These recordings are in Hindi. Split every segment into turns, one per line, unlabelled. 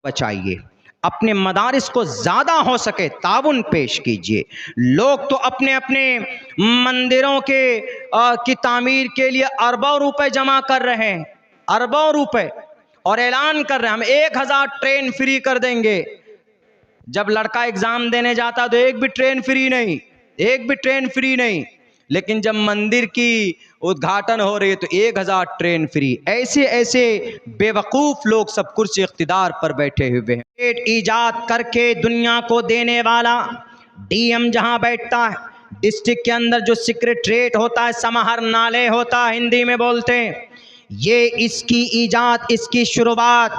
बचाइए, अपने मदारिस को ज़्यादा हो सके ताउन पेश कीजिए। लोग तो अपने अपने मंदिरों की तामीर के लिए अरबों रुपए जमा कर रहे हैं, अरबों रुपए, और ऐलान कर रहे हैं हम 1000 ट्रेन फ्री कर देंगे। जब लड़का एग्ज़ाम देने जाता तो एक भी ट्रेन फ्री नहीं, एक भी ट्रेन फ्री नहीं, लेकिन जब मंदिर की उद्घाटन हो रही है तो 1000 ट्रेन फ्री। ऐसे ऐसे बेवकूफ़ लोग सब कुर्सी इख्तिदार पर बैठे हुए हैं। रेट ईजाद करके दुनिया को देने वाला डीएम जहां बैठता है, डिस्ट्रिक्ट के अंदर जो सेक्रेटरीट होता है, समाहर नाले होता है, हिंदी में बोलते हैं, ये इसकी ईजाद, इसकी शुरुआत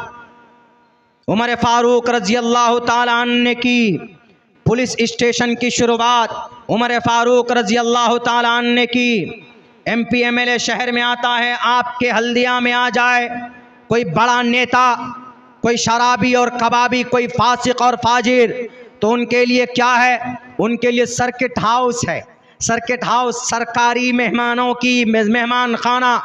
उमर फारूक रजी अल्लाह ताला अन्हु ने की। पुलिस स्टेशन की शुरुआत उमर फारूक रजी अल्लाह ताला अन्हु ने की। एमपी एमएलए शहर में आता है, आपके हल्दिया में आ जाए कोई बड़ा नेता, कोई शराबी और कबाबी, कोई फासिक और फाजिर, तो उनके लिए क्या है? उनके लिए सर्किट हाउस है। सर्किट हाउस सरकारी मेहमानों की मेहमान खाना।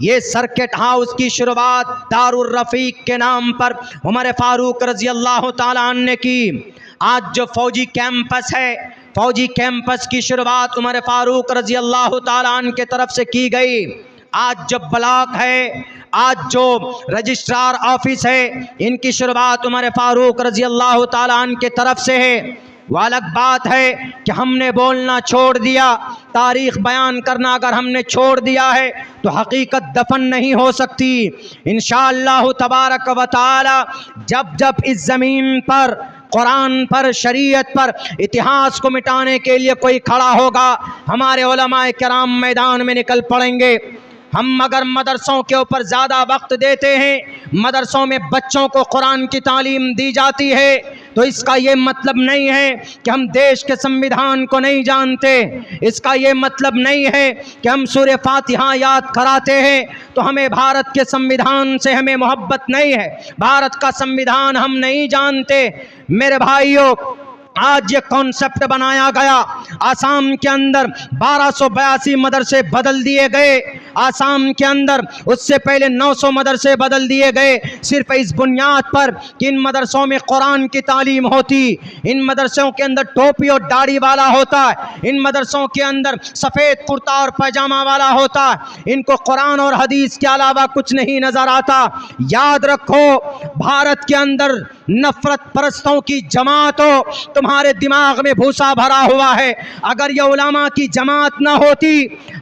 ये सर्किट हाउस की शुरुआत दारुल रफ़ीक के नाम पर उमर फारूक रजी अल्लाह ताला अन्हु ने की। आज जो फौजी कैंपस है, फौजी कैंपस की शुरुआत उमर फारूक रजी अल्लाह ताला अन्हु के तरफ से की गई। आज जो ब्लॉक है, आज जो रजिस्ट्रार ऑफिस है, इनकी शुरुआत उमर फारूक रजी अल्लाह ताला अन्हु के तरफ से है। वह अलग बात है कि हमने बोलना छोड़ दिया, तारीख़ बयान करना अगर हमने छोड़ दिया है तो हकीकत दफन नहीं हो सकती। इंशाअल्लाह तबारक व तआला जब जब इस ज़मीन पर कुरान पर, शरीयत पर, इतिहास को मिटाने के लिए कोई खड़ा होगा, हमारे उलमाए किराम मैदान में निकल पड़ेंगे। हम अगर मदरसों के ऊपर ज़्यादा वक्त देते हैं, मदरसों में बच्चों को कुरान की तालीम दी जाती है, तो इसका ये मतलब नहीं है कि हम देश के संविधान को नहीं जानते। इसका ये मतलब नहीं है कि हम सूरह फातिहा याद कराते हैं तो हमें भारत के संविधान से हमें मोहब्बत नहीं है, भारत का संविधान हम नहीं जानते। मेरे भाइयों, आज ये कॉन्सेप्ट बनाया गया, आसाम के अंदर 1282 मदरसे बदल दिए गए, आसाम के अंदर उससे पहले 900 मदरसे बदल दिए गए, सिर्फ इस बुनियाद पर कि इन मदरसों में कुरान की तालीम होती, इन मदरसों के अंदर टोपी और दाढ़ी वाला होता है, इन मदरसों के अंदर सफ़ेद कुर्ता और पैजामा वाला होता है, इनको कुरान और हदीस के अलावा कुछ नहीं नज़र आता। याद रखो, भारत के अंदर नफरत परस्तों की जमात हो, तुम्हारे दिमाग में भूसा भरा हुआ है। अगर ये उलमा की जमात ना होती,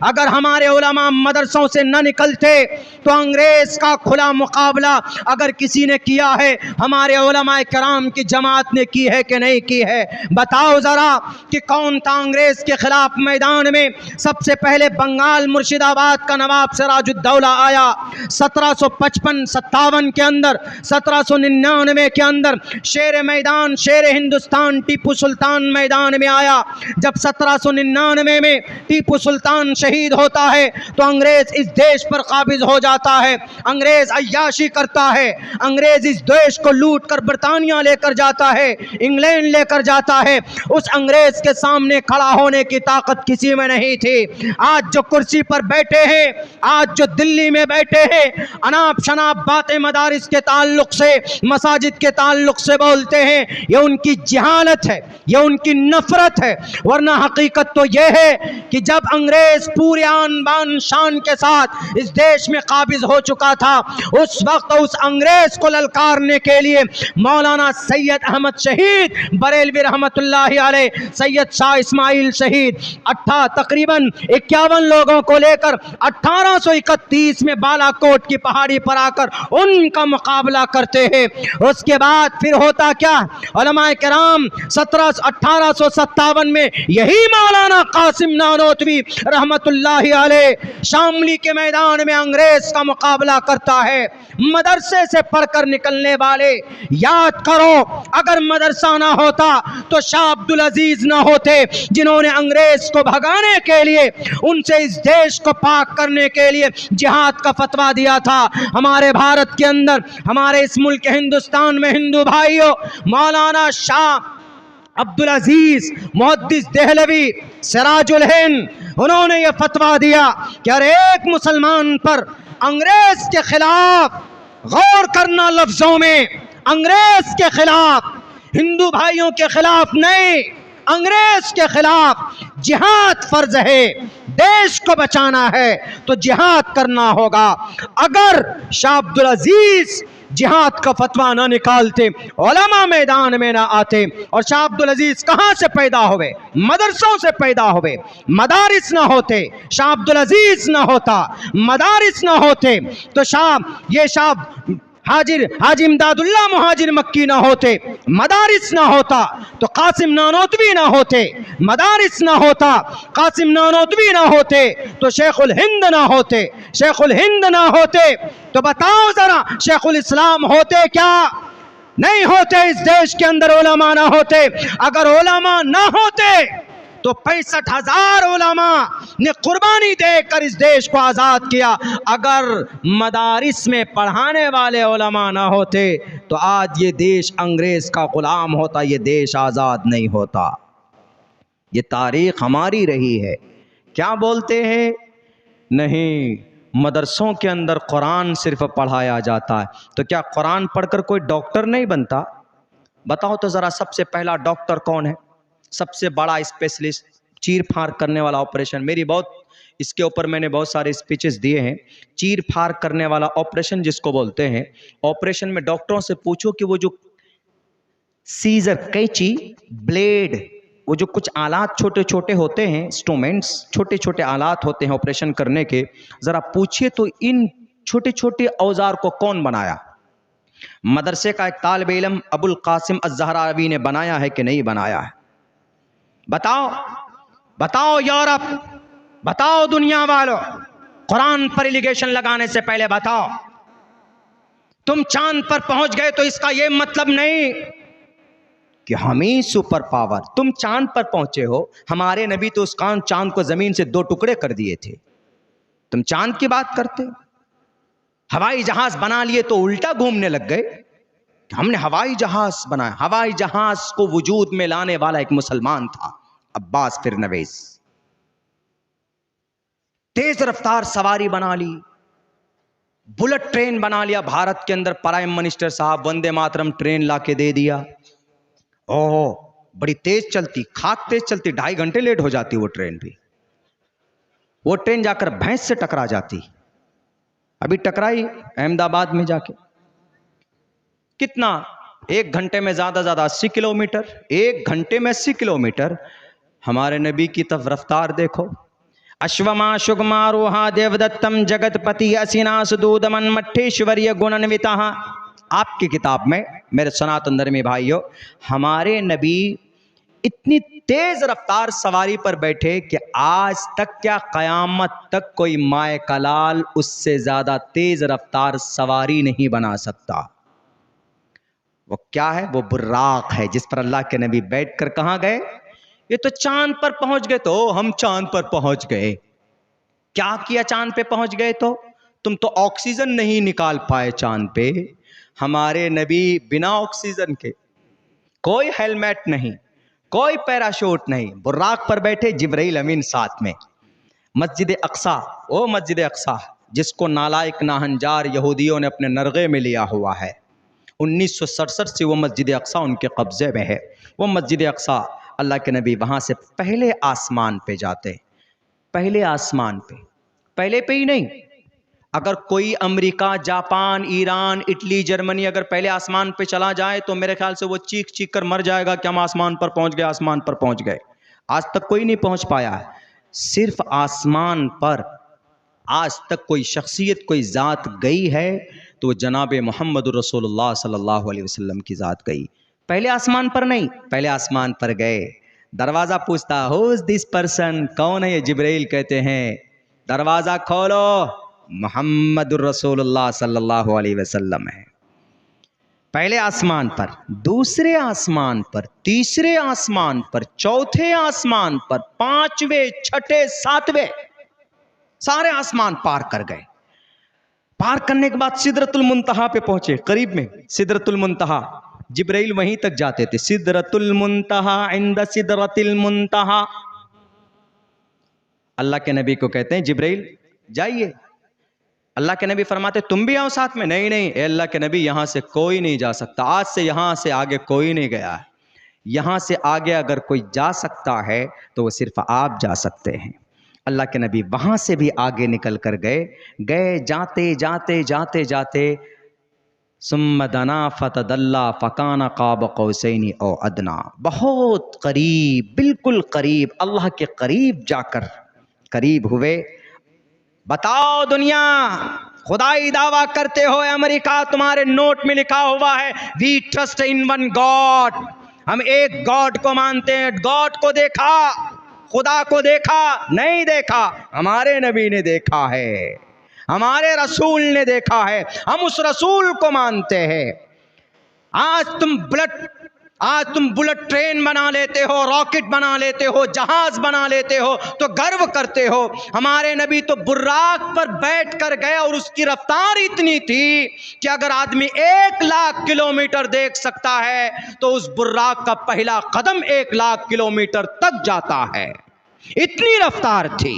अगर हमारे उलमा मदरसों से न निकलते, तो अंग्रेज का खुला मुकाबला अगर किसी ने किया है, हमारे उलमा कराम की जमात ने की है कि नहीं की है? बताओ ज़रा कि कौन था अंग्रेज के खिलाफ मैदान में? सबसे पहले बंगाल मुर्शिदाबाद का नवाब सिराजुद्दौला आया 1755-57 के अंदर। 1799 के अंदर शेर मैदान, शेर हिंदुस्तान टीपू सुल्तान मैदान में आया। जब 1799 में टीपू सुल्तान शहीद होता है तो अंग्रेज इस देश पर काबिज हो जाता है, अंग्रेज अय्याशी करता है, अंग्रेज इस देश को लूट कर ब्रिटानिया लेकर जाता है, इंग्लैंड लेकर जाता है। उस अंग्रेज के सामने खड़ा होने की ताकत किसी में नहीं थी। आज जो कुर्सी पर बैठे हैं, आज जो दिल्ली में बैठे हैं, अनाप शनाप बातें मदारिस के ताल्लुक से, मसाजिद के ताल्लुक से बोलते हैं, ये उनकी जहालत है, ये उनकी नफरत है। वरना हकीकत तो यह है कि जब अंग्रेज पूरे आन बान शान के साथ इस देश में काबिज हो चुका था, उस वक्त उस अंग्रेज को ललकारने के लिए मौलाना सैयद अहमद शहीद बरेलवी रहमतुल्लाहि अलैह, सैयद शाह इस्माइल शहीद तकरीबन 51 लोगों को लेकर 1831 में बालाकोट की पहाड़ी पर आकर उनका मुकाबला करते हैं। उसके बाद फिर होता क्या? उलमाए किराम 1857 में यही मौलाना कासिम नानोतवी रहमतुल्लाहि अलैह शामली के मैदान में अंग्रेज का मुकाबला करता है। मदरसे से पढ़कर निकलने वाले, याद करो, अगर मदरसा ना होता तो शाह अब्दुल अजीज ना होते, जिन्होंने अंग्रेज को भगाने के लिए, उनसे इस देश को पाक करने के लिए जिहाद का फतवा दिया था। हमारे भारत के अंदर, हमारे इस मुल्क हिंदुस्तान में हिंदू भाइयों, मौलाना शाह अब्दुल अजीज मुहद्दिस देहलवी सिराजुल हिंद, उन्होंने यह फतवा दिया कि हर एक मुसलमान पर अंग्रेज के खिलाफ गौर करना, लफ्जों में अंग्रेज के खिलाफ, हिंदू भाइयों के खिलाफ नहीं, अंग्रेज के खिलाफ जिहाद फर्ज है। देश को बचाना है तो जिहाद करना होगा। अगर शाह अब्दुल अजीज जिहाद का फतवा ना निकालते, उलमा मैदान में ना आते, और शाह अब्दुल अजीज कहां से पैदा हुए? मदरसों से पैदा हुए। मदारिस ना होते, शाह अब्दुल अजीज ना होता, मदारिस ना होते तो शाह हाजी इमदादुल्लाह मुहाजिर मक्की ना होते, मदारिस ना होता तो कासिम नानोतवी ना होते, मदारिस ना होता, कासिम नानोतवी ना होते तो शेखुल हिंद ना होते, शेखुल हिंद ना होते तो बताओ जरा शेखुल इस्लाम होते क्या? नहीं होते। इस देश के अंदर उलमा ना होते। अगर उलमा ना होते तो 65,000 उलमा ने कुर्बानी देकर इस देश को आज़ाद किया। अगर मदारिस में पढ़ाने वाले उलमा ना होते तो आज ये देश अंग्रेज का गुलाम होता, ये देश आज़ाद नहीं होता। ये तारीख हमारी रही है। क्या बोलते हैं? नहीं, मदरसों के अंदर कुरान सिर्फ पढ़ाया जाता है। तो क्या कुरान पढ़कर कोई डॉक्टर नहीं बनता? बताओ तो ज़रा, सबसे पहला डॉक्टर कौन है? सबसे बड़ा स्पेशलिस्ट, चीर फाड़ करने वाला ऑपरेशन। इसके ऊपर मैंने बहुत सारे स्पीचेस दिए हैं। चीर फाड़ करने वाला ऑपरेशन जिसको बोलते हैं, ऑपरेशन में डॉक्टरों से पूछो कि वो जो सीजर, कैंची, ब्लेड, वो जो कुछ आलात छोटे छोटे होते हैं, इंस्ट्रूमेंट्स, छोटे छोटे आलात होते हैं ऑपरेशन करने के, ज़रा पूछिए तो इन छोटे छोटे औजार को कौन बनाया? मदरसे का एक तालिब इल्म अबुल कासिम अज़्ज़हरावी ने बनाया है कि नहीं बनाया है? बताओ, बताओ यूरोप, बताओ दुनिया वालों, कुरान पर एलिगेशन लगाने से पहले बताओ। तुम चांद पर पहुंच गए तो इसका यह मतलब नहीं कि हम ही सुपर पावर। तुम चांद पर पहुंचे हो, हमारे नबी तो उस चांद को जमीन से 2 टुकड़े कर दिए थे। तुम चांद की बात करते हो। हवाई जहाज बना लिए तो उल्टा घूमने लग गए। हमने हवाई जहाज बनाया। हवाई जहाज को वजूद में लाने वाला एक मुसलमान था, अब्बास फिरनवीस। तेज रफ्तार सवारी बना ली, बुलेट ट्रेन बना लिया। भारत के अंदर प्राइम मिनिस्टर साहब वंदे मातरम ट्रेन लाके दे दिया। ओह, बड़ी तेज चलती, खाक तेज चलती, 2.5 घंटे लेट हो जाती वो ट्रेन भी। वो ट्रेन जाकर भैंस से टकरा जाती। अभी टकराई अहमदाबाद में जाके। कितना? 1 घंटे में ज्यादा 80 किलोमीटर। 1 घंटे में 80 किलोमीटर। हमारे नबी की तरफ रफ्तार देखो। अश्वमा शुगमारोहा देवदत्तम जगतपति असिना सुदूदमन मठेश्वर्य गुणन्विता। आपकी किताब में मेरे सनातन धर्मी भाइयों, हमारे नबी इतनी तेज रफ्तार सवारी पर बैठे कि आज तक क्या कयामत तक कोई माए कलाल उससे ज्यादा तेज रफ्तार सवारी नहीं बना सकता। वो क्या है? वो बुर्राक है जिस पर अल्लाह के नबी बैठकर कहां गए? ये तो चांद पर पहुंच गए। तो हम चांद पर पहुंच गए। क्या किया चांद पे पहुंच गए? तो तुम तो ऑक्सीजन नहीं निकाल पाए चांद पे। हमारे नबी बिना ऑक्सीजन के, कोई हेलमेट नहीं, कोई पैराशूट नहीं, बुर्राक पर बैठे, जिब्राइल अमीन साथ में। मस्जिद अक्सा, ओ मस्जिद अक्सा जिसको नालायक नाहंजार यहूदियों ने अपने नरगे में लिया हुआ है, 1967 से वो मस्जिद अक्सा उनके कब्जे में है। वो मस्जिद अक्सा, अल्लाह के नबी वहाँ से पहले आसमान पे जाते। पहले आसमान पे, पहले पे ही नहीं। अगर कोई America, Japan, Iran, Italy, Germany अगर पहले आसमान पे चला जाए तो मेरे ख्याल से वो चीख चीख कर मर जाएगा कि हम आसमान पर पहुँच गए, आसमान पर पहुँच गए। आज तक कोई नहीं पहुँच पाया है। सिर्फ आसमान पर आज तक कोई शख्सियत, कोई ज़ात गई है तो वो जनाब मोहम्मद रसूलुल्लाह सल्लल्लाहु अलैहि वसल्लम की ज़ात गई। पहले आसमान पर नहीं, पहले आसमान पर गए। दरवाज़ा पूछता, हु इज़ दिस पर्सन? कौन है ये? जिब्राइल कहते हैं दरवाज़ा खोलो, मोहम्मद रसूलुल्लाह सल्लल्लाहु अलैहि वसल्लम है। पहले आसमान पर, दूसरे आसमान पर, तीसरे आसमान पर, चौथे आसमान पर, 5वें, 6ठे, 7वें, सारे आसमान पार कर गए। पार करने के बाद सिदरतुल मुंतहा पे पहुंचे। करीब में सिदरतुल मुंतहा, जिब्राइल वहीं तक जाते थे। सिदरतुल मुंतहा इंद सिदरतिल मुंतहा। अल्लाह के नबी को कहते हैं जिब्राइल जाइए। अल्लाह के नबी फरमाते तुम भी आओ साथ में। नहीं नहीं, ए अल्लाह के नबी, यहाँ से कोई नहीं जा सकता, आज से यहाँ से आगे कोई नहीं गया है। यहाँ से आगे अगर कोई जा सकता है तो वो सिर्फ आप जा सकते हैं। अल्लाह के नबी वहाँ से भी आगे निकल कर गए जाते जाते जाते जाते सुम्मा दना फतदल्ला फ़काना क़ाब क़ौसैनी औ अदना, बहुत करीब, बिल्कुल करीब, अल्लाह के करीब जाकर करीब हुए। बताओ दुनिया, खुदाई दावा करते हो अमेरिका, तुम्हारे नोट में लिखा हुआ है we trust in one God, हम एक गॉड को मानते हैं। गॉड को देखा, खुदा को देखा? नहीं देखा, हमारे नबी ने देखा है, हमारे रसूल ने देखा है, हम उस रसूल को मानते हैं। आज तुम बुलेट ट्रेन बना लेते हो, रॉकेट बना लेते हो, जहाज बना लेते हो तो गर्व करते हो। हमारे नबी तो बुर्राक पर बैठ कर गए और उसकी रफ्तार इतनी थी कि अगर आदमी 1,00,000 किलोमीटर देख सकता है तो उस बुर्राक का पहला कदम 1,00,000 किलोमीटर तक जाता है, इतनी रफ्तार थी।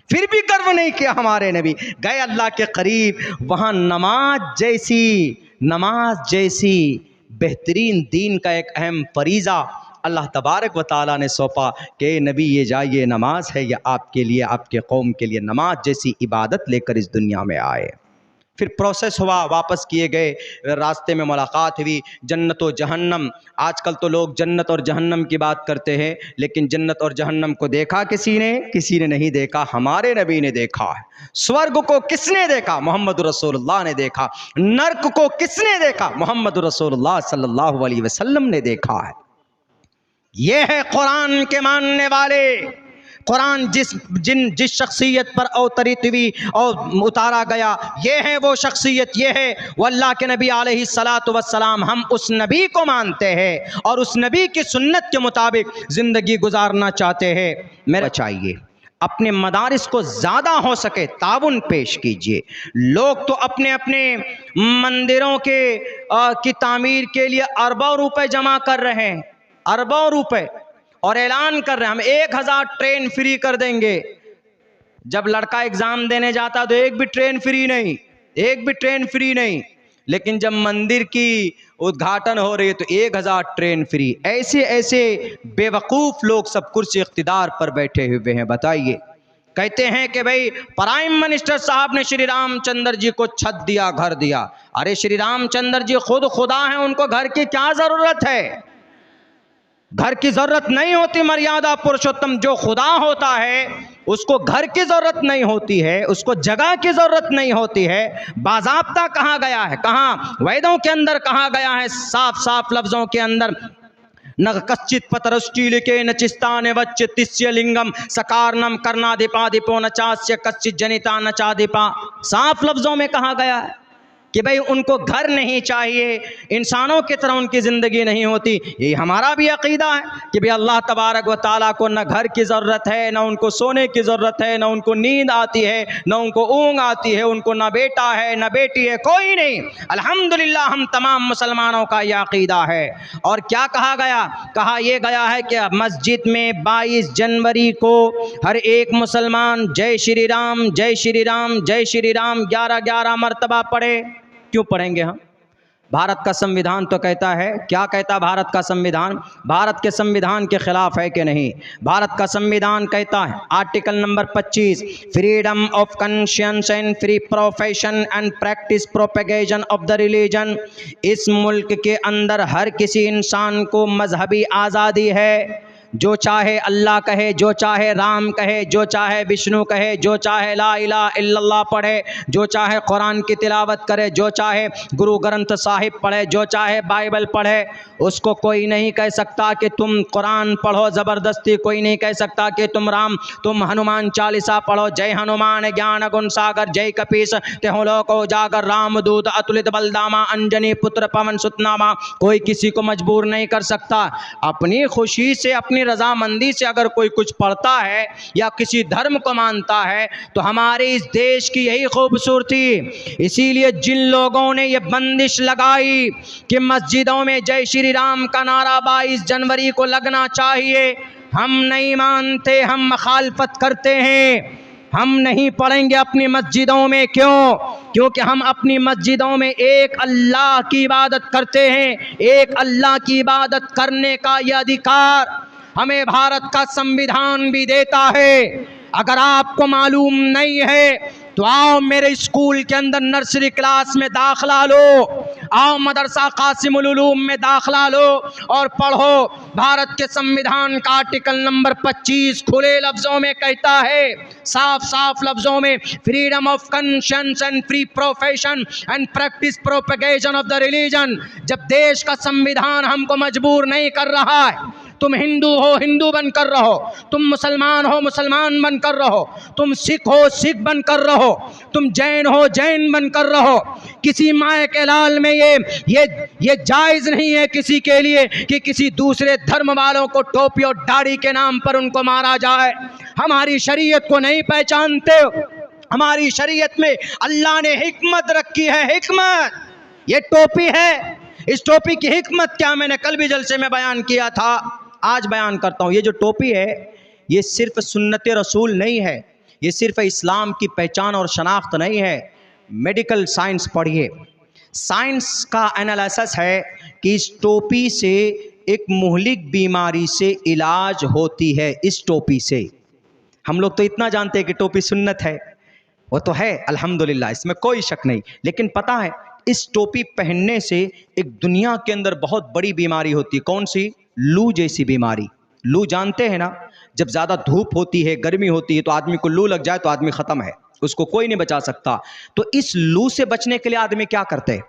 फिर भी गर्व नहीं किया हमारे नबी, गए अल्लाह के करीब। वहां नमाज जैसी बेहतरीन दीन का एक अहम फरीज़ा अल्लाह तबारक व तआला ने सौंपा कि नबी ये जाइए, नमाज है ये आपके लिए, आपके कौम के लिए, नमाज जैसी इबादत लेकर इस दुनिया में आए। फिर प्रोसेस हुआ, वापस किए गए, रास्ते में मुलाकात हुई, जन्नत और जहन्नम। आजकल तो लोग जन्नत और जहन्नम की बात करते हैं, लेकिन जन्नत और जहन्नम को देखा किसी ने नहीं देखा, हमारे नबी ने देखा है। स्वर्ग को किसने देखा? मोहम्मद रसूलुल्लाह ने देखा। नर्क को किसने देखा? मोहम्मद रसूलुल्लाह सल्लल्लाहु अलैहि वसल्लम ने देखा है। ये है कुरान के मानने वाले। कुरान जिस शख्सियत पर अवतरित हुई और उतारा गया, ये है वो शख्सियत, ये है वो अल्लाह के नबी अलैहिस्सलातु वस्सलाम। हम उस नबी को मानते हैं और उस नबी की सुन्नत के मुताबिक ज़िंदगी गुजारना चाहते हैं। मेरा चाहिए अपने मदारिस को ज़्यादा हो सके ताउन पेश कीजिए। लोग तो अपने अपने मंदिरों की तामीर के लिए अरबों रुपए जमा कर रहे हैं, अरबों रुपए, और ऐलान कर रहे हैं हम 1,000 ट्रेन फ्री कर देंगे। जब लड़का एग्जाम देने जाता तो एक भी ट्रेन फ्री नहीं, लेकिन जब मंदिर की उद्घाटन हो रही है तो 1,000 ट्रेन फ्री। ऐसे बेवकूफ़ लोग सब कुर्सी इख्तिदार पर बैठे हुए हैं। बताइए, कहते हैं कि भाई प्राइम मिनिस्टर साहब ने श्री रामचंद्र जी को छत दिया, घर दिया। अरे श्री रामचंद्र जी खुद खुदा हैं, उनको घर की क्या ज़रूरत है? घर की ज़रूरत नहीं होती। मर्यादा पुरुषोत्तम जो खुदा होता है उसको घर की ज़रूरत नहीं होती है, उसको जगह की ज़रूरत नहीं होती है। बाज़ाब्ता कहा गया है, कहाँ? वेदों के अंदर कहा गया है, साफ साफ लफ्ज़ों के अंदर, न कश्चित पतरष्टीलिके न चिस्ताने वच्च तिस्य लिंगम सकारनम कर्णाधिपाधिपो न चास्य कश्चित जनिता न चाधिपा। साफ लफ्ज़ों में कहा गया है कि भाई उनको घर नहीं चाहिए, इंसानों की तरह उनकी ज़िंदगी नहीं होती। यही हमारा भी अक़ीदा है कि भाई अल्लाह तबारक व ताला को न घर की ज़रूरत है, न उनको सोने की ज़रूरत है, न उनको नींद आती है, न उनको ऊँग आती है, उनको न बेटा है न बेटी है, कोई नहीं। अल्हम्दुलिल्लाह हम तमाम मुसलमानों का यह अक़ीदा है। और क्या कहा गया? कहा यह गया है कि मस्जिद में 22 जनवरी को हर एक मुसलमान जय श्री राम जय श्री राम जय श्री राम 11-11 मरतबा पढ़े। क्यों पढ़ेंगे हम? भारत का संविधान तो कहता है, क्या कहता भारत का संविधान? भारत के संविधान के खिलाफ है कि नहीं? भारत का संविधान कहता है, article number 25, freedom of conscience and free profession and practice propagation of the religion. इस मुल्क के अंदर हर किसी इंसान को मजहबी आज़ादी है। जो चाहे अल्लाह कहे, जो चाहे राम कहे, जो चाहे विष्णु कहे, जो चाहे ला इलाहा इल्लल्लाह पढ़े, जो चाहे कुरान की तिलावत करे, जो चाहे गुरु ग्रंथ साहिब पढ़े, जो चाहे बाइबल पढ़े, उसको कोई नहीं कह सकता कि तुम कुरान पढ़ो ज़बरदस्ती। कोई नहीं कह सकता कि तुम हनुमान चालीसा पढ़ो, जय हनुमान ज्ञान गुण सागर जय कपीस तेहो लोको जागर रामदूत अतुलित बलदामा अंजनी पुत्र पवन सुतनामा। कोई किसी को मजबूर नहीं कर सकता। अपनी खुशी से, अपनी रजामंदी से अगर कोई कुछ पढ़ता है या किसी धर्म को मानता है तो हमारे इस देश की यही खूबसूरती। इसीलिए जिन लोगों ने ये बंदिश लगाई कि मस्जिदों में जय श्री राम का नारा 22 जनवरी को लगना चाहिए, हम नहीं मानते, हम मुखालफत करते हैं। हम नहीं पढ़ेंगे अपनी मस्जिदों में। क्यों? क्योंकि हम अपनी मस्जिदों में एक अल्लाह की इबादत करते हैं। एक अल्लाह की इबादत करने का यह अधिकार हमें भारत का संविधान भी देता है। अगर आपको मालूम नहीं है तो आओ मेरे स्कूल के अंदर नर्सरी क्लास में दाखला लो, आओ मदरसा कासिमुल उलूम में दाखला लो और पढ़ो। भारत के संविधान का आर्टिकल नंबर 25 खुले लफ्जों में कहता है, साफ साफ लफ्जों में, freedom of conscience and free profession and practice propagation of the religion. जब देश का संविधान हमको मजबूर नहीं कर रहा है, तुम हिंदू हो हिंदू बनकर रहो, तुम मुसलमान हो मुसलमान बनकर रहो, तुम सिख हो सिख बनकर रहो, तुम जैन हो जैन बनकर रहो। किसी माए के लाल में ये जायज नहीं है किसी के लिए कि किसी दूसरे धर्म वालों को टोपी और दाढ़ी के नाम पर उनको मारा जाए। हमारी शरीयत को नहीं पहचानते हो। हमारी शरीयत में अल्लाह ने हिकमत रखी है, हिकमत। ये टोपी है, इस टोपी की हिकमत क्या मैंने कल भी जलसे में बयान किया था, आज बयान करता हूँ। ये जो टोपी है ये सिर्फ सुन्नत रसूल नहीं है, ये सिर्फ इस्लाम की पहचान और शनाख्त नहीं है। मेडिकल साइंस पढ़िए, साइंस का एनालिसिस है कि इस टोपी से एक मुहलिक बीमारी से इलाज होती है। इस टोपी से हम लोग तो इतना जानते हैं कि टोपी सुन्नत है, वो तो है अल्हम्दुलिल्लाह, इसमें कोई शक नहीं। लेकिन पता है इस टोपी पहनने से एक दुनिया के अंदर बहुत बड़ी बीमारी होती है। कौन सी? लू जैसी बीमारी। लू जानते हैं ना, जब ज़्यादा धूप होती है, गर्मी होती है, तो आदमी को लू लग जाए तो आदमी ख़त्म है, उसको कोई नहीं बचा सकता। तो इस लू से बचने के लिए आदमी क्या करते हैं?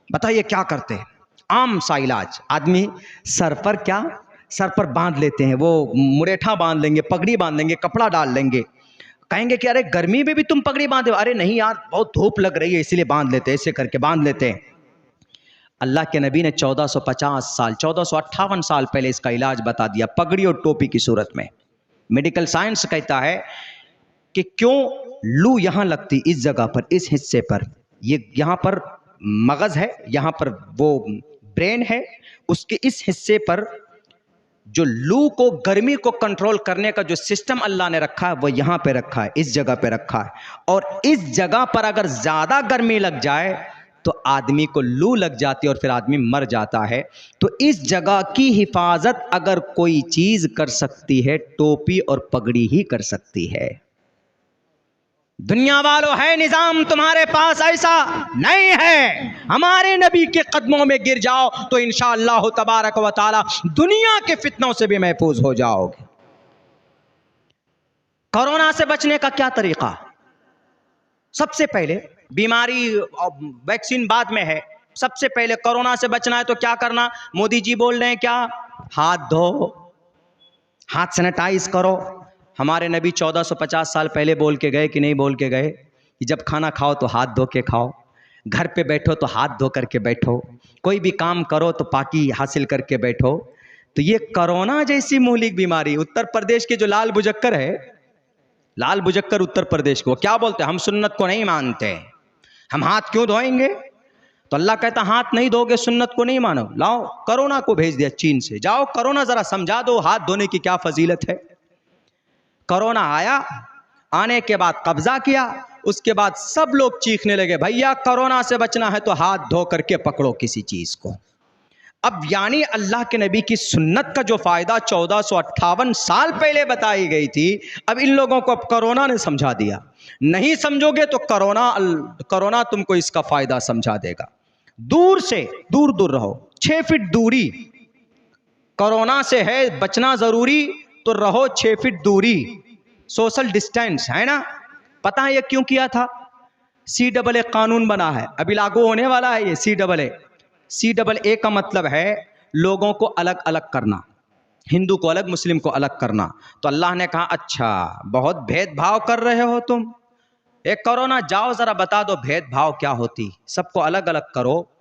बताइए क्या करते हैं? आम सा इलाज, आदमी सर पर बांध लेते हैं, वो मुरेठा बांध लेंगे, पगड़ी बांध लेंगे, कपड़ा डाल लेंगे। कहेंगे कि अरे गर्मी में भी तुम पगड़ी बांधे हो? अरे नहीं यार, बहुत धूप लग रही है इसलिए बांध लेते हैं, ऐसे करके बांध लेते हैं। अल्लाह के नबी ने 1458 साल पहले इसका इलाज बता दिया, पगड़ी और टोपी की सूरत में। मेडिकल साइंस कहता है कि क्यों लू यहाँ लगती, इस जगह पर, इस हिस्से पर, ये यहाँ पर मगज़ है, यहाँ पर वो ब्रेन है, उसके इस हिस्से पर जो लू को, गर्मी को कंट्रोल करने का जो सिस्टम अल्लाह ने रखा है वो यहाँ पे रखा है, इस जगह पे रखा है। और इस जगह पर अगर ज़्यादा गर्मी लग जाए तो आदमी को लू लग जाती है और फिर आदमी मर जाता है। तो इस जगह की हिफाजत अगर कोई चीज़ कर सकती है, टोपी और पगड़ी ही कर सकती है। दुनिया वालों, है निजाम तुम्हारे पास? ऐसा नहीं है। हमारे नबी के कदमों में गिर जाओ तो इंशाअल्लाह तबारक व तआला दुनिया के फितनों से भी महफूज हो जाओगे। कोरोना से बचने का क्या तरीका? सबसे पहले, बीमारी वैक्सीन बाद में है, सबसे पहले कोरोना से बचना है तो क्या करना? मोदी जी बोल रहे हैं क्या? हाथ धो, हाथ सैनिटाइज करो। हमारे नबी 1450 साल पहले बोल के गए कि नहीं बोल के गए कि जब खाना खाओ तो हाथ धो के खाओ, घर पे बैठो तो हाथ धो करके बैठो, कोई भी काम करो तो पाकी हासिल करके बैठो। तो ये कोरोना जैसी मुहलिक बीमारी, उत्तर प्रदेश के जो लाल बुजक्कर है, लाल बुजक्कर उत्तर प्रदेश को क्या बोलते हैं? हम सुन्नत को नहीं मानते, हम हाथ क्यों धोएंगे? तो अल्लाह कहता हाथ नहीं धोगे, सुन्नत को नहीं मानो, लाओ कोरोना को भेज दिया चीन से, जाओ कोरोना जरा समझा दो हाथ धोने की क्या फजीलत है। कोरोना आया, आने के बाद कब्जा किया, उसके बाद सब लोग चीखने लगे भैया कोरोना से बचना है तो हाथ धो करके पकड़ो किसी चीज को। अब यानी अल्लाह के नबी की सुन्नत का जो फायदा 1458 साल पहले बताई गई थी, अब इन लोगों को अब कोरोना ने समझा दिया। नहीं समझोगे तो कोरोना तुमको इसका फायदा समझा देगा। दूर से दूर रहो, 6 फीट दूरी कोरोना से है, बचना जरूरी तो रहो 6 फीट दूरी, सोशल डिस्टेंस, है ना? पता है ये क्यों किया था? CAA कानून बना है, अभी लागू होने वाला है ये CAA का मतलब है लोगों को अलग अलग करना, हिंदू को अलग, मुस्लिम को अलग करना। तो अल्लाह ने कहा अच्छा बहुत भेदभाव कर रहे हो तुम, एक कोरोना जाओ जरा बता दो भेदभाव क्या होती, सबको अलग अलग करो।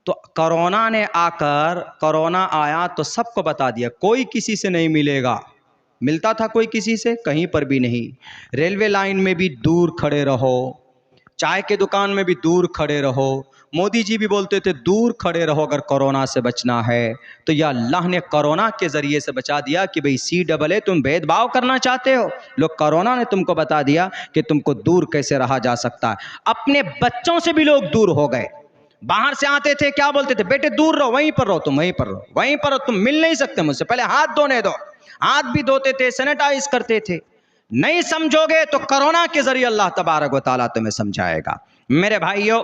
तो कोरोना ने आकर, कोरोना आया तो सबको बता दिया, कोई किसी से नहीं मिलेगा। मिलता था कोई किसी से? कहीं पर भी नहीं। रेलवे लाइन में भी दूर खड़े रहो, चाय के दुकान में भी दूर खड़े रहो। मोदी जी भी बोलते थे दूर खड़े रहो अगर कोरोना से बचना है। तो या अल्लाह ने कोरोना के ज़रिए से बचा दिया कि भाई CAA तुम भेदभाव करना चाहते हो, लोग कोरोना ने तुमको बता दिया कि तुमको दूर कैसे रहा जा सकता है। अपने बच्चों से भी लोग दूर हो गए। बाहर से आते थे, क्या बोलते थे, बेटे दूर रहो, वहीं पर रहो, तुम वहीं पर रहो, वहीं पर रहो, तुम मिल नहीं सकते मुझसे, पहले हाथ धोने दो। हाथ भी धोते थे, सैनिटाइज करते थे। नहीं समझोगे तो कोरोना के जरिए अल्लाह तबारक व तआला तुम्हें समझाएगा। मेरे भाइयों,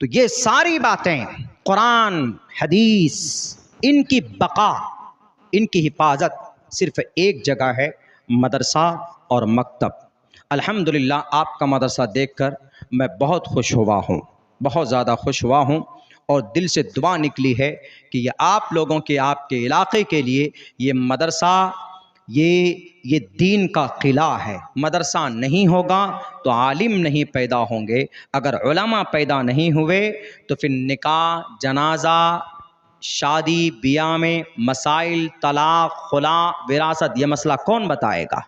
तो ये सारी बातें कुरान हदीस, इनकी बका, इनकी हिफाजत सिर्फ एक जगह है, मदरसा और मकतब। अल्हम्दुलिल्लाह आपका मदरसा देखकर मैं बहुत खुश हुआ हूँ, बहुत ज़्यादा खुश हुआ हूँ और दिल से दुआ निकली है कि ये आप लोगों के, आपके इलाके के लिए ये मदरसा, ये दीन का किला है। मदरसा नहीं होगा तो आलिम नहीं पैदा होंगे, अगर उलमा पैदा नहीं हुए तो फिर निकाह, जनाजा, शादी बियाह में मसाइल, तलाक, खुला, विरासत, ये मसला कौन बताएगा।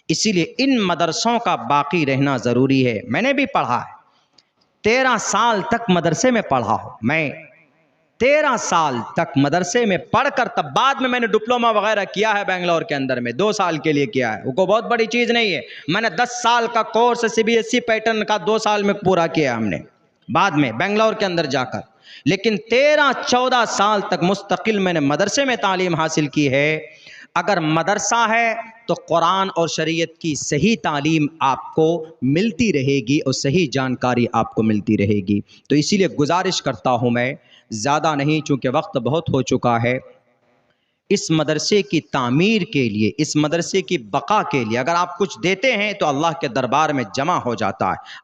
इसीलिए इन मदरसों का बाकी रहना ज़रूरी है। मैंने भी पढ़ा है, 13 साल तक मदरसे में पढ़ा हूँ मैं। 13 साल तक मदरसे में पढ़कर तब बाद में मैंने डिप्लोमा वगैरह किया है बेंगलोर के अंदर में, 2 साल के लिए किया है। वो बहुत बड़ी चीज़ नहीं है। मैंने 10 साल का कोर्स CBSE पैटर्न का 2 साल में पूरा किया हमने बाद में बेंगलोर के अंदर जाकर। लेकिन 13-14 साल तक मुस्तकिल मैंने मदरसे में तालीम हासिल की है। अगर मदरसा है तो कुरान और शरीयत की सही तालीम आपको मिलती रहेगी और सही जानकारी आपको मिलती रहेगी। तो इसीलिए गुजारिश करता हूँ मैं, ज़्यादा नहीं, चूँकि वक्त बहुत हो चुका है, इस मदरसे की तामीर के लिए, इस मदरसे की बका के लिए अगर आप कुछ देते हैं तो अल्लाह के दरबार में जमा हो जाता है।